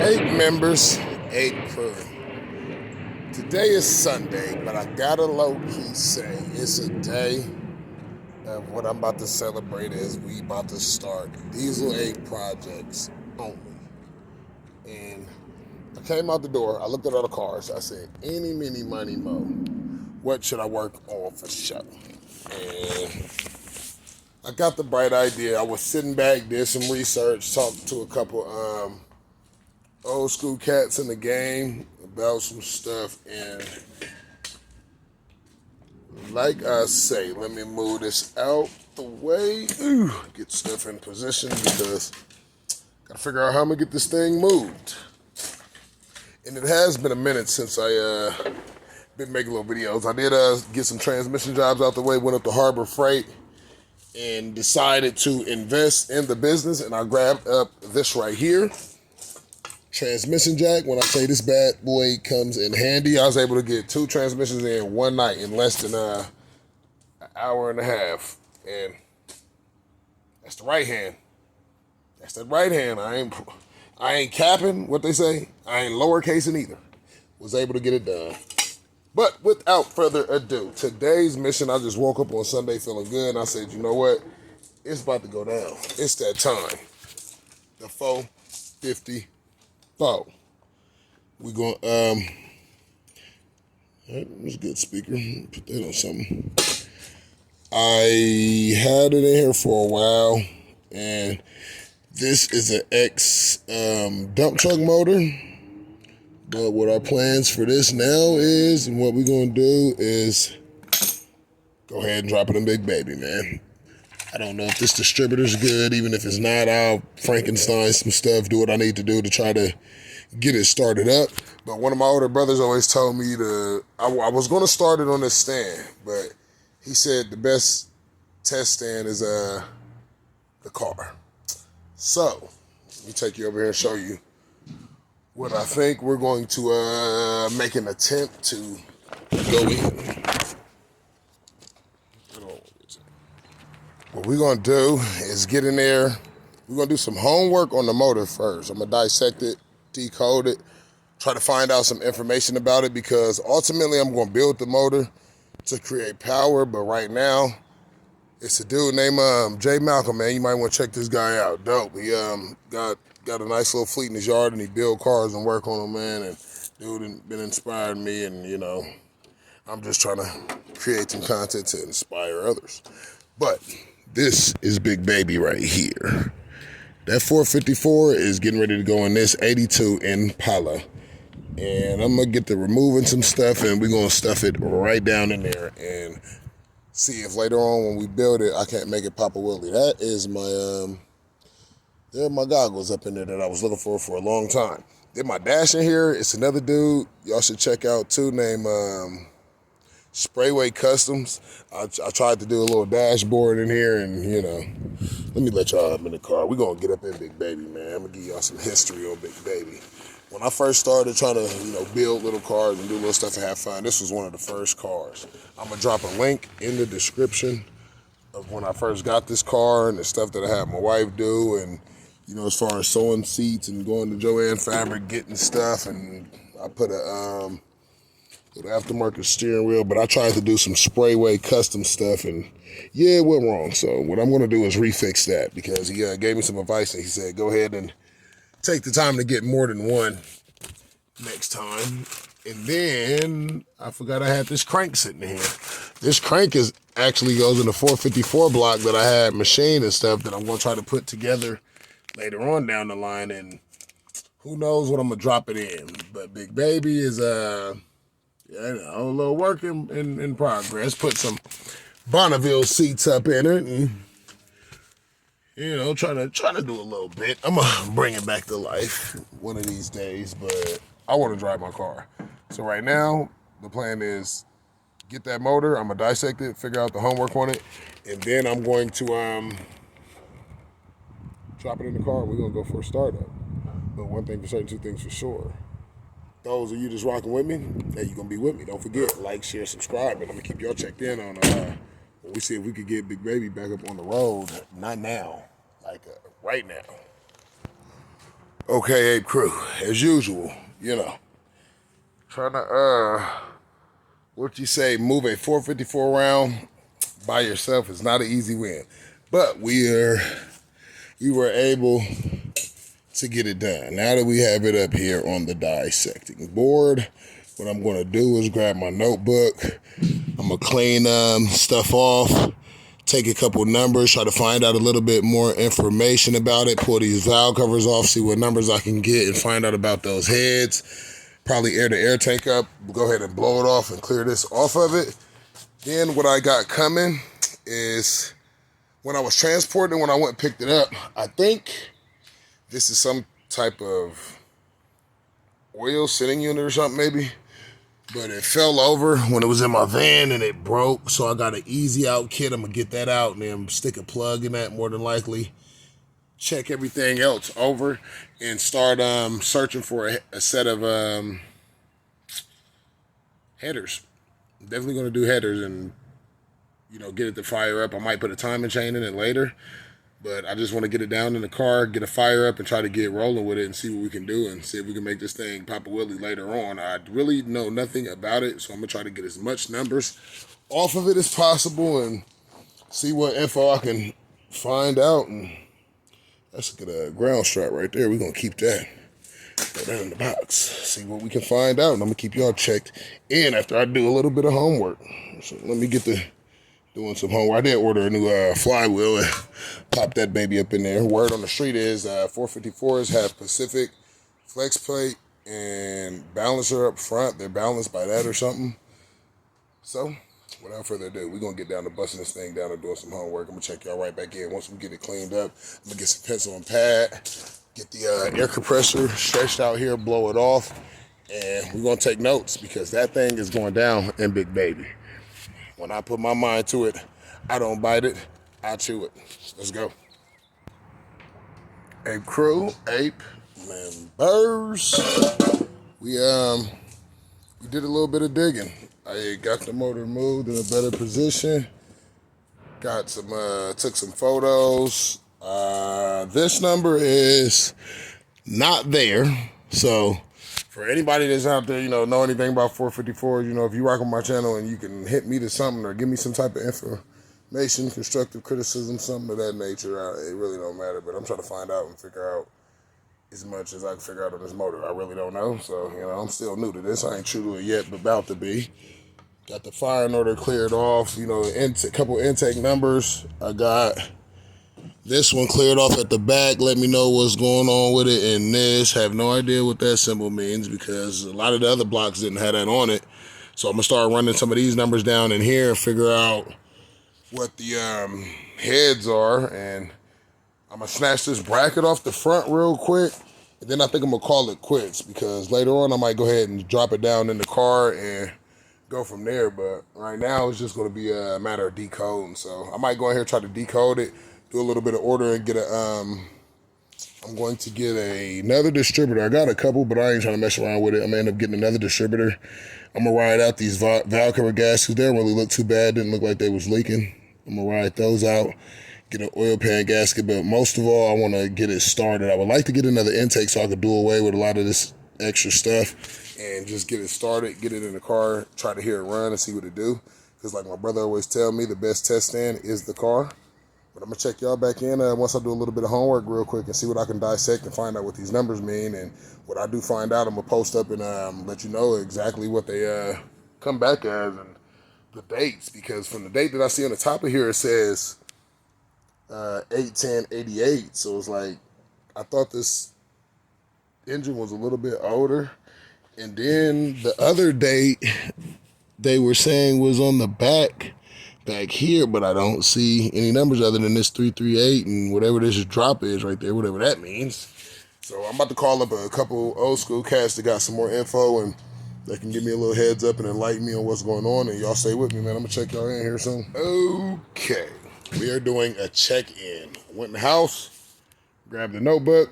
Eight members, eight crew. Today is Sunday, but I gotta low-key say it's a day of what I'm about to celebrate as we about to start Diesel 8 projects only. And I came out the door, I looked at all the cars, I said, any, mini, money, mo. What should I work on for show? And I got the bright idea. I was sitting back, did some research, talked to a couple old school cats in the game about some stuff, and like I say, let me move this out the way. Ooh, get stuff in position because gotta figure out how I'm gonna get this thing moved. And it has been a minute since I been making little videos. I did get some transmission jobs out the way, went up to Harbor Freight and decided to invest in the business, and I grabbed up this right here. Transmission jack. When I say this bad boy comes in handy, I was able to get 2 transmissions in one night in less than an hour and a half. And that's the right hand. That's the right hand. I ain't capping what they say. I ain't lowercasing either. Was able to get it done. But without further ado, today's mission, I just woke up on Sunday feeling good, and I said, you know what? It's about to go down. It's that time. The 454. We going that's a good speaker. Put that on something. I had it in here for a while, and this is an X dump truck motor. But what our plans for this now is, and what we're gonna do is go ahead and drop it in Big Baby, man. I don't know if this distributor's good. Even if it's not, I'll Frankenstein some stuff, do what I need to do to try to get it started up. But one of my older brothers always told me I was going to start it on this stand, but he said the best test stand is the car. So let me take you over here and show you what I think we're going to make an attempt to go in. What we're gonna do is get in there. We're gonna do some homework on the motor first. I'm gonna dissect it, decode it, try to find out some information about it, because ultimately I'm gonna build the motor to create power. But right now, it's a dude named Jay Malcolm, man. You might want to check this guy out. Dope. He got a nice little fleet in his yard, and he build cars and work on them, man. And dude been inspiring me, and you know, I'm just trying to create some content to inspire others. But this is Big Baby right here. That 454 is getting ready to go in this 82 Impala. And I'm going to get to removing some stuff, and we're going to stuff it right down in there and see if later on when we build it, I can't make it pop a wheelie. That is my, there are my goggles up in there that I was looking for a long time. Then my dash in here, it's another dude y'all should check out too, named Sprayway Customs. I tried to do a little dashboard in here, and you know, let me let y'all up in the car. We're gonna get up in Big Baby, man. I'm gonna give y'all some history on Big Baby. When I first started trying to, you know, build little cars and do little stuff and have fun, this was one of the first cars. I'm gonna drop a link in the description of when I first got this car and the stuff that I had my wife do, and you know, as far as sewing seats and going to Joanne Fabric, getting stuff, and I put a with aftermarket steering wheel, but I tried to do some Sprayway custom stuff, and yeah, it went wrong. So what I'm gonna do is refix that, because he gave me some advice, and he said, go ahead and take the time to get more than one next time. And then I forgot I had this crank sitting here. This crank actually goes in the 454 block that I had machined and stuff that I'm gonna try to put together later on down the line, and who knows what I'm gonna drop it in. But Big Baby is yeah, a little work in progress. Put some Bonneville seats up in it, and you know, trying to do a little bit. I'm gonna bring it back to life one of these days, but I want to drive my car. So right now, the plan is get that motor. I'm gonna dissect it, figure out the homework on it, and then I'm going to drop it in the car, and we're gonna go for a startup. But one thing for certain, two things for sure. Those of you just rocking with me, hey, you're going to be with me. Don't forget, like, share, subscribe, and I'm going to keep y'all checked in on when we see if we could get Big Baby back up on the road. Not now, like right now. Okay, Ape Crew, as usual, you know, trying to, what you say, move a 454 round by yourself is not an easy win. But we were able to get it done. Now that we have it up here on the dissecting board, what I'm going to do is grab my notebook. I'm going to clean stuff off, take a couple numbers, try to find out a little bit more information about it, pull these valve covers off, see what numbers I can get, and find out about those heads. Probably air the air tank up, go ahead and blow it off and clear this off of it. Then what I got coming is when I was transporting, when I went and picked it up, I think this is some type of oil sitting unit or something maybe. But it fell over when it was in my van and it broke. So I got an easy out kit. I'm going to get that out and then stick a plug in that more than likely. Check everything else over and start searching for a set of headers. Definitely going to do headers and, get it to fire up. I might put a timing chain in it later. But I just want to get it down in the car, get a fire up, and try to get rolling with it and see what we can do and see if we can make this thing pop a wheelie later on. I really know nothing about it, so I'm going to try to get as much numbers off of it as possible and see what info I can find out. And that's a good ground strap right there. We're going to keep that. Put that in the box. See what we can find out, and I'm going to keep y'all checked in after I do a little bit of homework. So let me get doing some homework. I did order a new flywheel and pop that baby up in there. Word on the street is 454s have Pacific flex plate and balancer up front. They're balanced by that or something. So, without further ado, we're going to get down to busting this thing down and doing some homework. I'm going to check y'all right back in. Once we get it cleaned up, I'm going to get some pencil and pad, get the air compressor stretched out here, blow it off, and we're going to take notes because that thing is going down in Big Baby. When I put my mind to it, I don't bite it, I chew it. Let's go. Ape Crew, Ape members. We did a little bit of digging. I got the motor moved in a better position. Got some took some photos. This number is not there. So for anybody that's out there, know anything about 454, if you rock on my channel and you can hit me to something or give me some type of information, constructive criticism, something of that nature, it really don't matter. But I'm trying to find out and figure out as much as I can figure out on this motor. I really don't know. So, I'm still new to this. I ain't true to it yet, but about to be. Got the firing order cleared off, a couple intake numbers. I got this one cleared off at the back. Let me know what's going on with it. And this, have no idea what that symbol means because a lot of the other blocks didn't have that on it. So I'm going to start running some of these numbers down in here and figure out what the heads are. And I'm going to snatch this bracket off the front real quick. And then I think I'm going to call it quits because later on I might go ahead and drop it down in the car and go from there. But right now it's just going to be a matter of decoding. So I might go in here and try to decode it, do a little bit of order and get I'm going to get another distributor. I got a couple, but I ain't trying to mess around with it. I'm going to end up getting another distributor. I'm going to ride out these valve cover gaskets. They don't really look too bad. Didn't look like they was leaking. I'm going to ride those out, get an oil pan gasket. But most of all, I want to get it started. I would like to get another intake so I could do away with a lot of this extra stuff and just get it started, get it in the car, try to hear it run and see what it do. Because like my brother always tell me, the best test stand is the car. But I'm going to check y'all back in once I do a little bit of homework real quick and see what I can dissect and find out what these numbers mean. And what I do find out, I'm going to post up and let you know exactly what they come back as and the dates. Because from the date that I see on the top of here, it says 8/10/88. So it's like, I thought this engine was a little bit older. And then the other date they were saying was on the back here, but I don't see any numbers other than this 338 and whatever this drop is right there, whatever that means. So I'm about to call up a couple old school cats that got some more info and they can give me a little heads up and enlighten me on what's going on. And y'all stay with me, man. I'm gonna check y'all in here soon. Okay, we are doing a check-in. Went in the house, grabbed the notebook,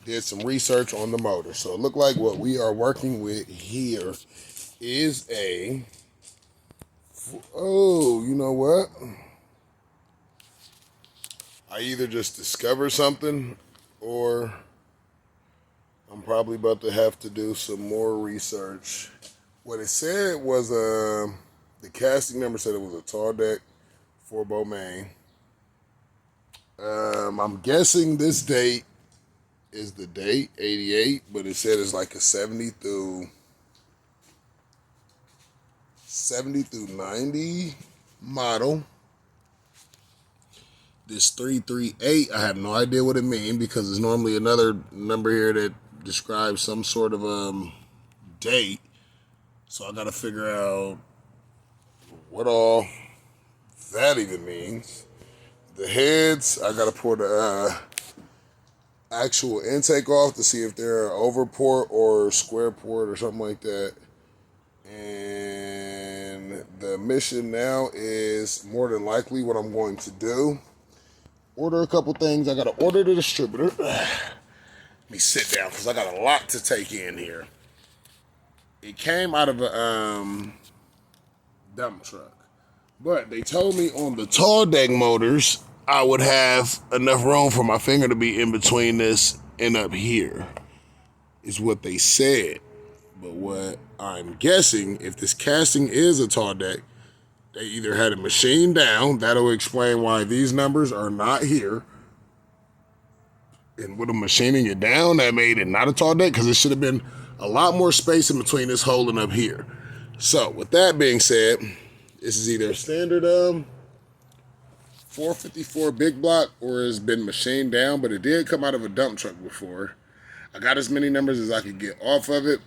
did some research on the motor. So it looked like what we are working with here is you know what? I either just discovered something or I'm probably about to have to do some more research. What it said was the casting number said it was a tall deck, 4-bow main. I'm guessing this date is the date, 88, but it said it's like a 70 through 90 model. This 338, I have no idea what it means because there's normally another number here that describes some sort of date. So I gotta figure out what all that even means. The heads, I gotta pour the actual intake off to see if they're over port or square port or something like that. And the mission now is more than likely what I'm going to do. Order a couple things. I gotta order the distributor. Let me sit down because I got a lot to take in here. It came out of a dump truck. But they told me on the tall deck motors, I would have enough room for my finger to be in between this and up here, is what they said. But what I'm guessing, if this casting is a tall deck, they either had it machined down, that'll explain why these numbers are not here. And with them machining it down, that made it not a tall deck because it should have been a lot more space in between this hole and up here. So with that being said, this is either a standard 454 big block or it's been machined down, but it did come out of a dump truck before. I got as many numbers as I could get off of it.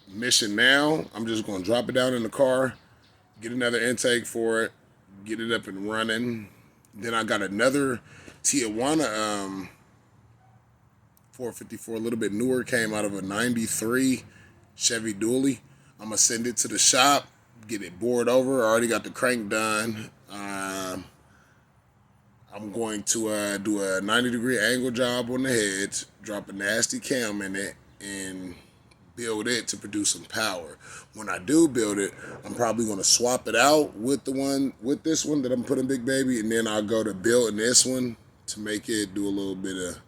Mission now, I'm just going to drop it down in the car, get another intake for it, get it up and running. Then I got another Tijuana 454, a little bit newer, came out of a 93 Chevy Dually. I'm going to send it to the shop, get it bored over. I already got the crank done. I'm going to do a 90-degree angle job on the heads, drop a nasty cam in it, and build it to produce some power. When I do build it, I'm probably going to swap it out with this one that I'm putting Big Baby, and then I'll go to building this one to make it do a little bit of,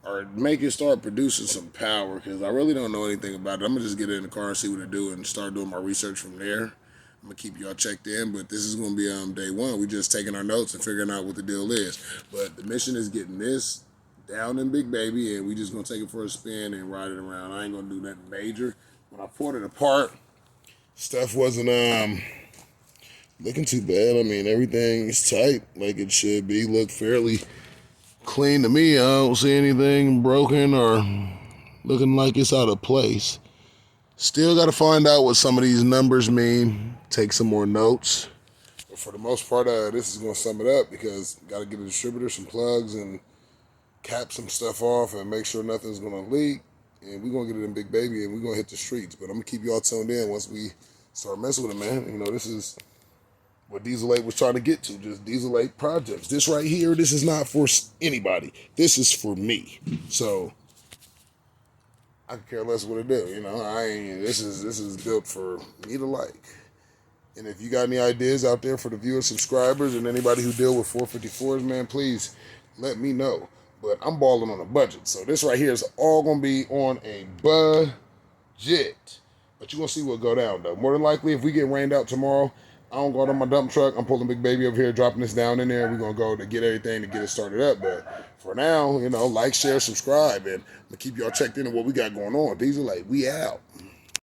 or make it start producing some power, because I really don't know anything about it. I'm going to just get it in the car and see what it do and start doing my research from there. I'm going to keep y'all checked in, but this is going to be day one. We just taking our notes and figuring out what the deal is. But the mission is getting this down in Big Baby, and we just going to take it for a spin and ride it around. I ain't going to do nothing major. When I pulled it apart, stuff wasn't looking too bad. I mean, everything's tight like it should be. Look fairly clean to me. I don't see anything broken or looking like it's out of place. Still got to find out what some of these numbers mean. Take some more notes. But for the most part, this is going to sum it up because got to get a distributor, some plugs, and cap some stuff off and make sure nothing's going to leak. And we're going to get it in Big Baby and we're going to hit the streets. But I'm going to keep y'all tuned in once we start messing with it, man. You know, this is what Diesel 8 was trying to get to, just Diesel 8 projects. This right here, this is not for anybody. This is for me. So I could care less what it do, you know. This is built for me to like. And if you got any ideas out there for the viewers, subscribers, and anybody who deal with 454s, man, please let me know. But I'm balling on a budget. So this right here is all going to be on a budget. But you're going to see what go down, though. More than likely, if we get rained out tomorrow, I don't go out on my dump truck. I'm pulling Big Baby over here, dropping this down in there. We're going to go to get everything to get it started up. But for now, you know, like, share, subscribe. And I'm going to keep y'all checked in on what we got going on. Diesel 8, we out.